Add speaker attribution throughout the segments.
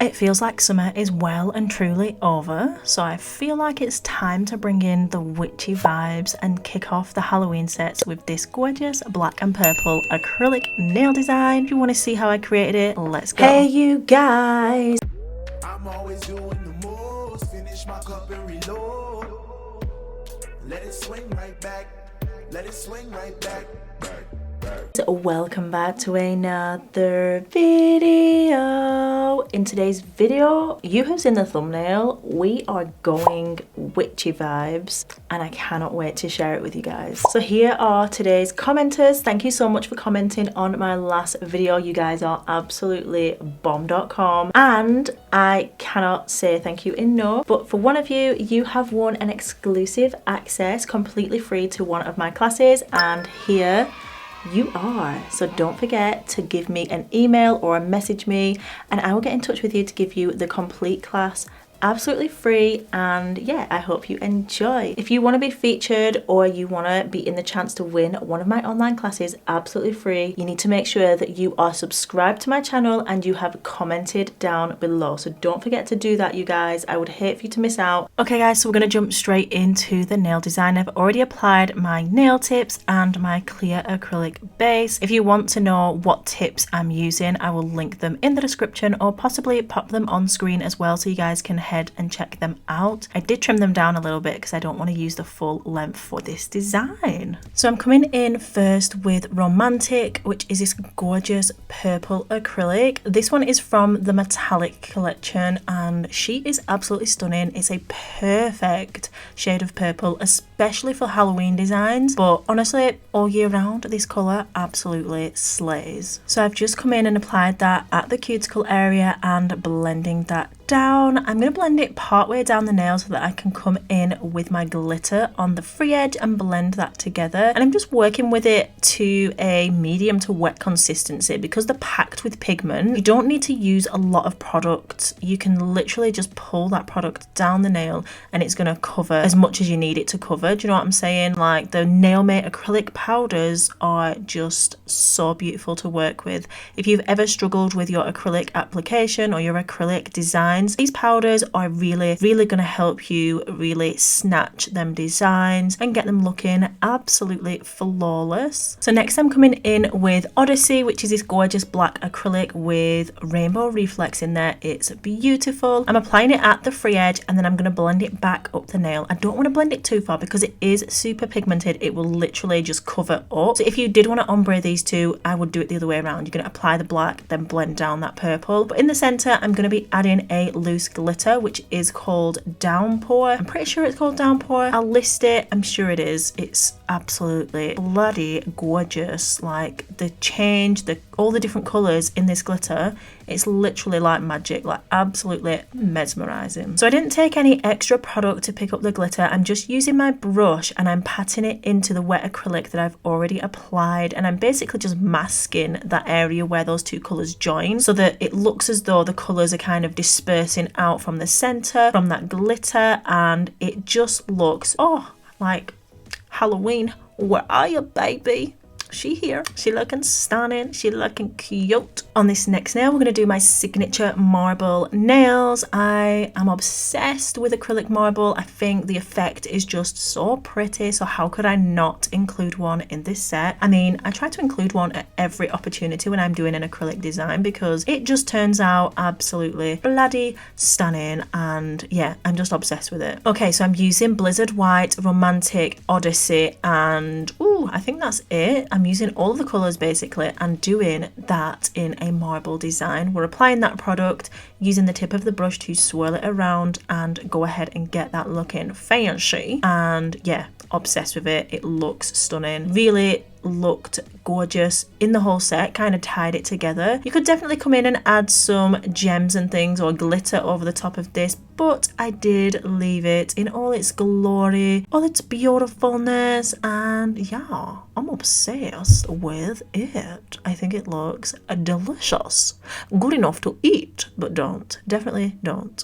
Speaker 1: It feels like summer is well and truly over, so I feel like it's time to bring in the witchy vibes and kick off the Halloween sets with this gorgeous black and purple acrylic nail design. If you want to see how I created it, let's go. Hey you guys! I'm always doing the most, finish my cup and reload. Let it swing right back, let it swing right back. Welcome back to another video. In today's video, you have seen the thumbnail, we are going witchy vibes and I cannot wait to share it with you guys. So here are today's commenters. Thank you so much for commenting on my last video. You guys are absolutely bomb.com and I cannot say thank you enough. But for one of you, you have won an exclusive access completely free to one of my classes, and here you are. So don't forget to give me an email or message me and I will get in touch with you to give you the complete class absolutely free. And yeah, I hope you enjoy. If you want to be featured or you want to be in the chance to win one of my online classes absolutely free, you need to make sure that you are subscribed to my channel and you have commented down below. So don't forget to do that, you guys. I would hate for you to miss out. Okay guys, so we're going to jump straight into the nail design. I've already applied my nail tips and my clear acrylic base. If you want to know what tips I'm using, I will link them in the description or possibly pop them on screen as well so you guys can head and check them out. I did trim them down a little bit because I don't want to use the full length for this design. So I'm coming in first with Romantic, which is this gorgeous purple acrylic. This one is from the Metallic collection and she is absolutely stunning. It's a perfect shade of purple, especially for Halloween designs, but honestly all year round this colour absolutely slays. So I've just come in and applied that at the cuticle area and blending that down. I'm going to blend it partway down the nail so that I can come in with my glitter on the free edge and blend that together. And I'm just working with it to a medium to wet consistency because they're packed with pigment. You don't need to use a lot of product. You can literally just pull that product down the nail and it's going to cover as much as you need it to cover. Do you know what I'm saying? Like the Nailmate acrylic powders are just so beautiful to work with. If you've ever struggled with your acrylic application or your acrylic design, these powders are really going to help you really snatch them designs and get them looking absolutely flawless. So next I'm coming in with Odyssey, which is this gorgeous black acrylic with rainbow reflex in there. It's beautiful. I'm applying it at the free edge and then I'm going to blend it back up the nail. I don't want to blend it too far because it is super pigmented. It will literally just cover up. So if you did want to ombre these two, I would do it the other way around. You're going to apply the black, then blend down that purple. But in the center, I'm going to be adding a loose glitter, which is called Downpour. I'm pretty sure it's called Downpour. I'll list it. I'm sure it is. It's absolutely bloody gorgeous. Like the change, all the different colors in this glitter, it's literally like magic, like absolutely mesmerizing. So I didn't take any extra product to pick up the glitter. I'm just using my brush and I'm patting it into the wet acrylic that I've already applied, and I'm basically just masking that area where those two colors join so that it looks as though the colors are kind of dispersing out from the center from that glitter, and it just looks like Halloween. Where are you, baby? She here. She looking stunning. She looking cute. On this next nail, we're going to do my signature marble nails. I am obsessed with acrylic marble. I think the effect is just so pretty. So how could I not include one in this set? I mean, I try to include one at every opportunity when I'm doing an acrylic design because it just turns out absolutely bloody stunning. And yeah, I'm just obsessed with it. Okay, so I'm using Blizzard White, Romantic, Odyssey, and I think that's it. I'm using all the colours basically and doing that in a marble design. We're applying that product, using the tip of the brush to swirl it around and go ahead and get that looking fancy. And yeah, obsessed with it. It looks stunning. Really looked gorgeous in the whole set, kind of tied it together. You could definitely come in and add some gems and things or glitter over the top of this, but I did leave it in all its glory, all its beautifulness, and yeah, I'm obsessed with it. I think it looks delicious. Good enough to eat, but definitely don't.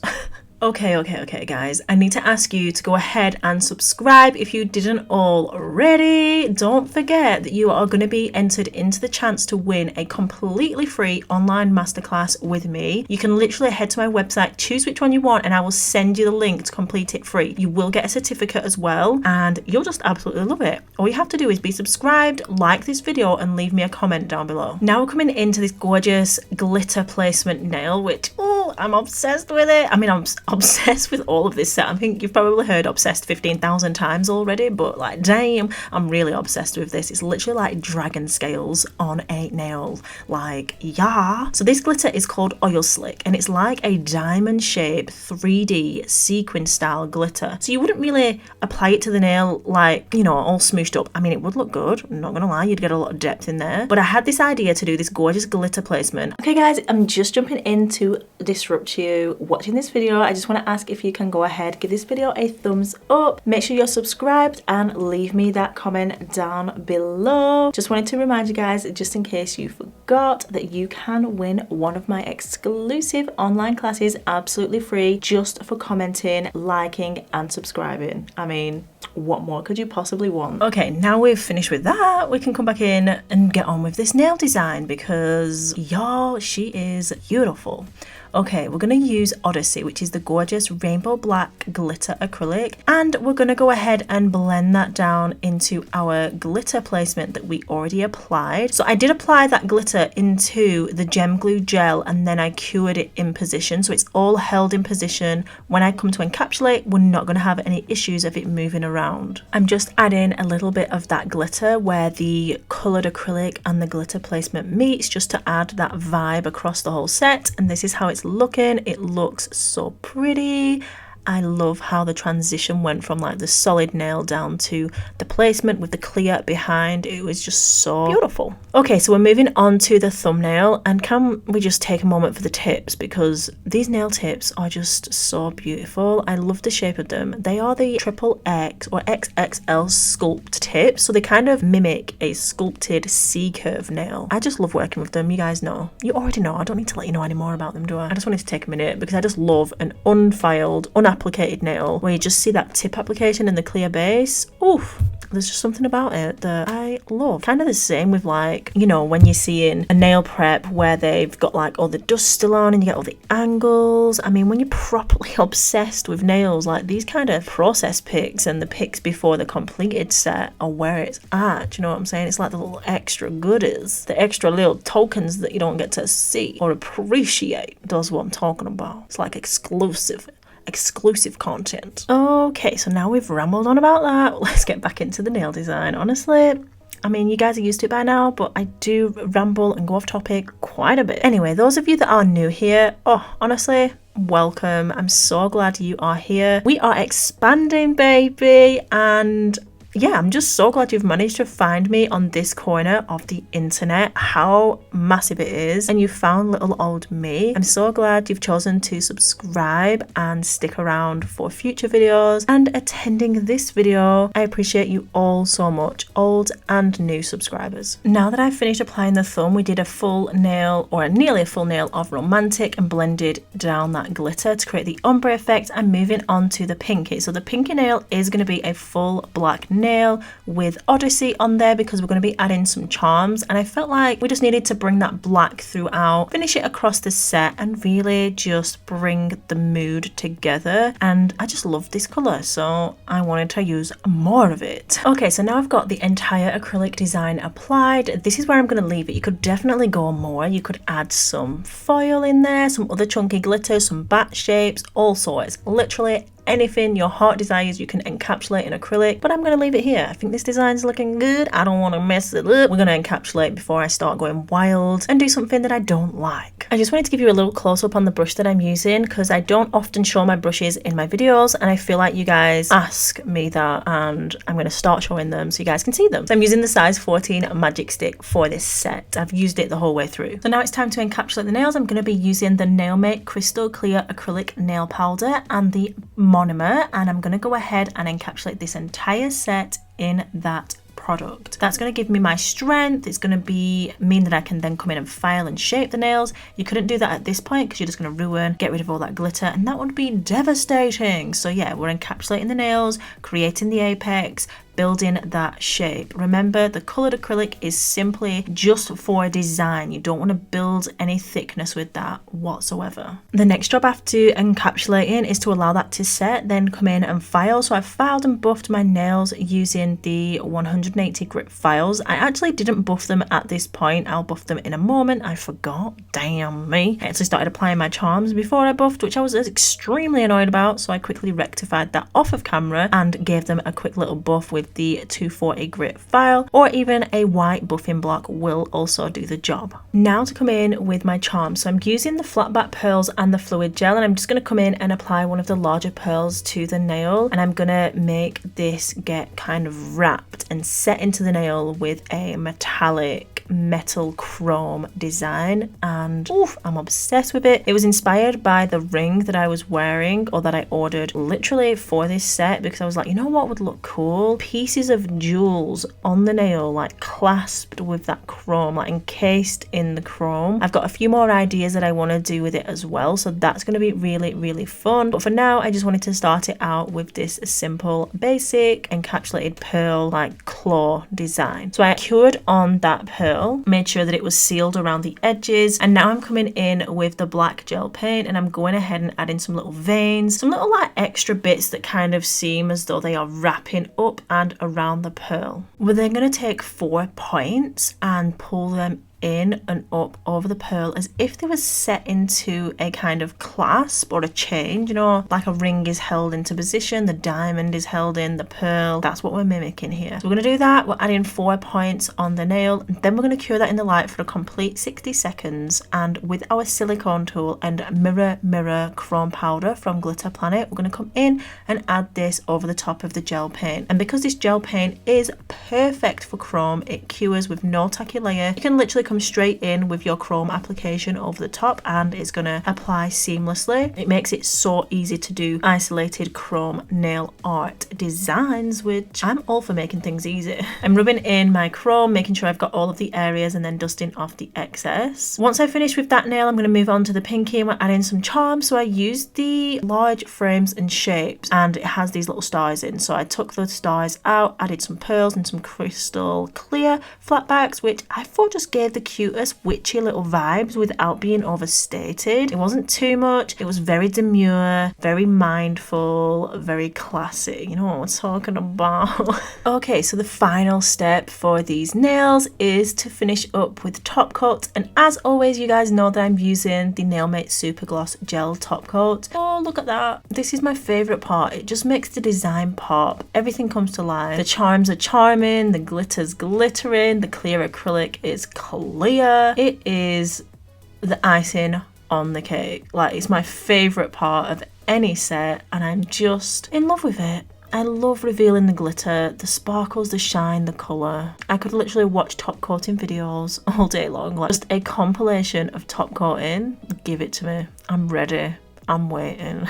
Speaker 1: Okay, guys. I need to ask you to go ahead and subscribe if you didn't already. Don't forget that you are going to be entered into the chance to win a completely free online masterclass with me. You can literally head to my website, choose which one you want, and I will send you the link to complete it free. You will get a certificate as well, and you'll just absolutely love it. All you have to do is be subscribed, like this video, and leave me a comment down below. Now we're coming into this gorgeous glitter placement nail, which, oh, I'm obsessed with it. I mean, I'm obsessed with all of this set. I think you've probably heard obsessed 15,000 times already, but like, damn, I'm really obsessed with this. It's literally like dragon scales on a nail. Like, yeah. So this glitter is called Oil Slick, and it's like a diamond shape 3D sequin style glitter. So you wouldn't really apply it to the nail like, you know, all smooshed up. I mean, it would look good, I'm not gonna lie, you'd get a lot of depth in there. But I had this idea to do this gorgeous glitter placement. Okay guys, I'm just jumping in to disrupt you watching this video. I just want to ask if you can go ahead, give this video a thumbs up, make sure you're subscribed, and leave me that comment down below. Just wanted to remind you guys, just in case you forgot, that you can win one of my exclusive online classes absolutely free just for commenting, liking, and subscribing. I mean, what more could you possibly want? Okay, now we've finished with that, we can come back in and get on with this nail design because y'all, she is beautiful. Okay, we're going to use Odyssey, which is the gorgeous rainbow black glitter acrylic, and we're going to go ahead and blend that down into our glitter placement that we already applied. So I did apply that glitter into the gem glue gel and then I cured it in position, so it's all held in position. When I come to encapsulate, we're not going to have any issues of it moving around. I'm just adding a little bit of that glitter where the coloured acrylic and the glitter placement meets, just to add that vibe across the whole set, and this is how it's looking. It looks so pretty. I love how the transition went from like the solid nail down to the placement with the clear behind. It was just so beautiful. Okay, so we're moving on to the thumbnail, and can we just take a moment for the tips, because these nail tips are just so beautiful. I love the shape of them. They are the XXX or XXL sculpt tips, so they kind of mimic a sculpted C-curve nail. I just love working with them. You guys know. You already know. I don't need to let you know any more about them, do I? I just wanted to take a minute because I just love an unfiled, unapplicated nail where you just see that tip application and the clear base. Oof. There's just something about it that I love. Kind of the same with, like, you know, when you're seeing a nail prep where they've got like all the dust still on and you get all the angles. I mean, when you're properly obsessed with nails, like these kind of process pics and the pics before the completed set are where it's at. Do you know what I'm saying? It's like the little extra goodies, the extra little tokens that you don't get to see or appreciate. That's what I'm talking about. It's like exclusive content. Okay, so now we've rambled on about that. Let's get back into the nail design. Honestly, I mean, you guys are used to it by now, but I do ramble and go off topic quite a bit. Anyway, those of you that are new here, oh, honestly, welcome. I'm so glad you are here. We are expanding, baby, and yeah, I'm just so glad you've managed to find me on this corner of the internet, how massive it is, and you found little old me. I'm so glad you've chosen to subscribe and stick around for future videos and attending this video. I appreciate you all so much, old and new subscribers. Now that I've finished applying the thumb, we did a full nail, or nearly a full nail of Romantic, and blended down that glitter to create the ombre effect. I'm moving on to the pinky. So the pinky nail is going to be a full black nail with Odyssey on there because we're going to be adding some charms, and I felt like we just needed to bring that black throughout, finish it across the set, and really just bring the mood together. And I just love this colour, so I wanted to use more of it. Okay, so now I've got the entire acrylic design applied. This is where I'm going to leave it. You could definitely go more. You could add some foil in there, some other chunky glitter, some bat shapes, all sorts. Literally anything your heart desires you can encapsulate in acrylic, but I'm going to leave it here. I think this design's looking good. I don't want to mess it up. We're going to encapsulate before I start going wild and do something that I don't like. I just wanted to give you a little close up on the brush that I'm using because I don't often show my brushes in my videos, and I feel like you guys ask me that, and I'm going to start showing them so you guys can see them. So I'm using the size 14 magic stick for this set. I've used it the whole way through. So now it's time to encapsulate the nails. I'm going to be using the Nailmate Crystal Clear Acrylic Nail Powder and the monomer, and I'm going to go ahead and encapsulate this entire set in that product. That's going to give me my strength. It's going to mean that I can then come in and file and shape the nails. You couldn't do that at this point because you're just going to get rid of all that glitter, and that would be devastating. So yeah, we're encapsulating the nails, creating the apex, building that shape. Remember, the coloured acrylic is simply just for design. You don't want to build any thickness with that whatsoever. The next job after encapsulating is to allow that to set, then come in and file. So I've filed and buffed my nails using the 180 grit files. I actually didn't buff them at this point. I'll buff them in a moment. I forgot. Damn me. I actually started applying my charms before I buffed, which I was extremely annoyed about. So I quickly rectified that off of camera and gave them a quick little buff with the 240 grit file, or even a white buffing block will also do the job. Now to come in with my charms. So I'm using the flat back pearls and the fluid gel, and I'm just going to come in and apply one of the larger pearls to the nail, and I'm going to make this get kind of wrapped and set into the nail with a metallic metal chrome design, and oof, I'm obsessed with it. It was inspired by the ring that I was wearing, or that I ordered literally for this set, because I was like, you know what would look cool? Pieces of jewels on the nail, like clasped with that chrome, like encased in the chrome. I've got a few more ideas that I want to do with it as well, so that's going to be really, really fun. But for now, I just wanted to start it out with this simple, basic encapsulated pearl like claw design. So I cured on that pearl, made sure that it was sealed around the edges, and now I'm coming in with the black gel paint, and I'm going ahead and adding some little veins, some little like extra bits that kind of seem as though they are wrapping up and around the pearl. We're then going to take 4 points and pull them in and up over the pearl as if they were set into a kind of clasp or a chain, you know, like a ring is held into position, the diamond is held in the pearl. That's what we're mimicking here. So we're going to do that. We're adding 4 points on the nail, and then we're going to cure that in the light for a complete 60 seconds, and with our silicone tool and mirror chrome powder from Glitter Planet, we're going to come in and add this over the top of the gel paint. And because this gel paint is perfect for chrome, it cures with no tacky layer. You can literally come straight in with your chrome application over the top, and it's going to apply seamlessly. It makes it so easy to do isolated chrome nail art designs, which I'm all for making things easy. I'm rubbing in my chrome, making sure I've got all of the areas, and then dusting off the excess. Once I finish with that nail, I'm going to move on to the pinky, and we're adding some charms. So I used the large frames and shapes, and it has these little stars in. So I took the stars out, added some pearls and some crystal clear flatbacks, which I thought just gave the cutest witchy little vibes without being overstated. It wasn't too much. It was very demure, very mindful, very classy. You know what I'm talking about. Okay, so the final step for these nails is to finish up with top coat, and as always, you guys know that I'm using the Nailmate Super Gloss Gel Top Coat. Oh, look at that. This is my favorite part. It just makes the design pop. Everything comes to life. The charms are charming, the glitter's glittering, the clear acrylic is clear. It is the icing on the cake. Like, it's my favorite part of any set, and I'm just in love with it. I love revealing the glitter, the sparkles, the shine, the colour. I could literally watch top coating videos all day long. Like, just a compilation of top coating. Give it to me. I'm ready. I'm waiting.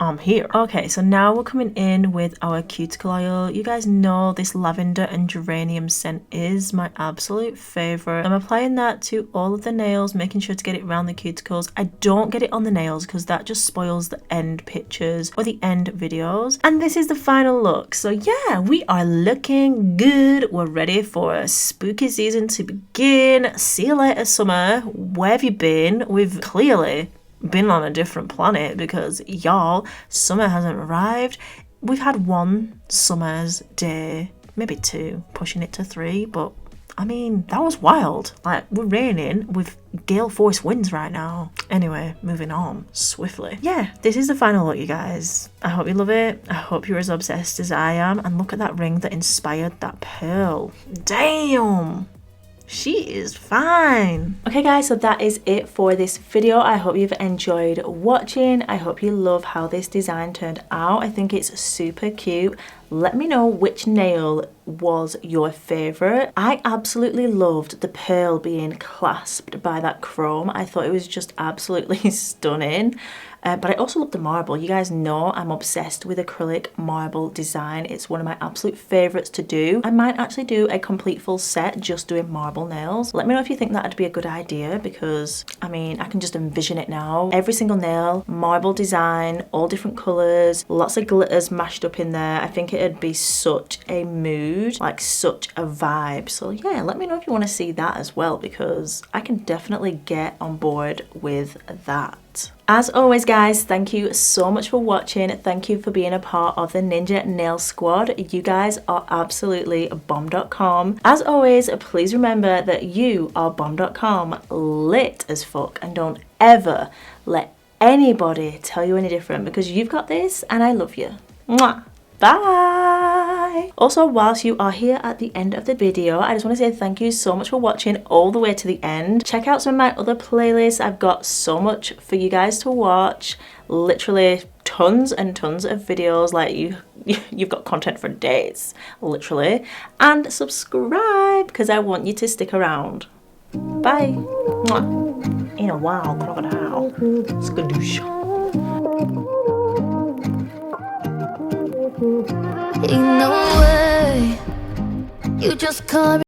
Speaker 1: I'm here. Okay, so now we're coming in with our cuticle oil. You guys know this lavender and geranium scent is my absolute favourite. I'm applying that to all of the nails, making sure to get it around the cuticles. I don't get it on the nails because that just spoils the end pictures or the end videos. And this is the final look. So yeah, we are looking good. We're ready for a spooky season to begin. See you later, summer. Where have you been? We've clearly been on a different planet because y'all, summer hasn't arrived. We've had one summer's day, maybe 2, pushing it to 3, but I mean, that was wild. Like, we're raining with gale force winds right now. Anyway, moving on swiftly. Yeah, this is the final look, you guys. I hope you love it. I hope you're as obsessed as I am. And look at that ring that inspired that pearl. Damn! She is fine. Okay guys, so that is it for this video. I hope you've enjoyed watching. I hope you love how this design turned out. I think it's super cute. Let me know which nail was your favourite. I absolutely loved the pearl being clasped by that chrome. I thought it was just absolutely stunning. But I also love the marble. You guys know I'm obsessed with acrylic marble design. It's one of my absolute favourites to do. I might actually do a complete full set just doing marble nails. Let me know if you think that'd be a good idea, because I mean, I can just envision it now. Every single nail, marble design, all different colours, lots of glitters mashed up in there. I think it'd be such a mood, like such a vibe. So yeah, let me know if you want to see that as well, because I can definitely get on board with that. As always guys, thank you so much for watching. Thank you for being a part of the Ninja Nail Squad. You guys are absolutely bomb.com. As always, please remember that you are bomb.com, lit as fuck, and don't ever let anybody tell you any different, because you've got this and I love you. Mwah. Bye! Also, whilst you are here at the end of the video, I just want to say thank you so much for watching all the way to the end. Check out some of my other playlists. I've got so much for you guys to watch. Literally tons and tons of videos. Like you've got content for days, literally. And subscribe, because I want you to stick around. Bye! Mwah. In a while, crocodile. Skadoosh.
Speaker 2: Ain't no way you just can't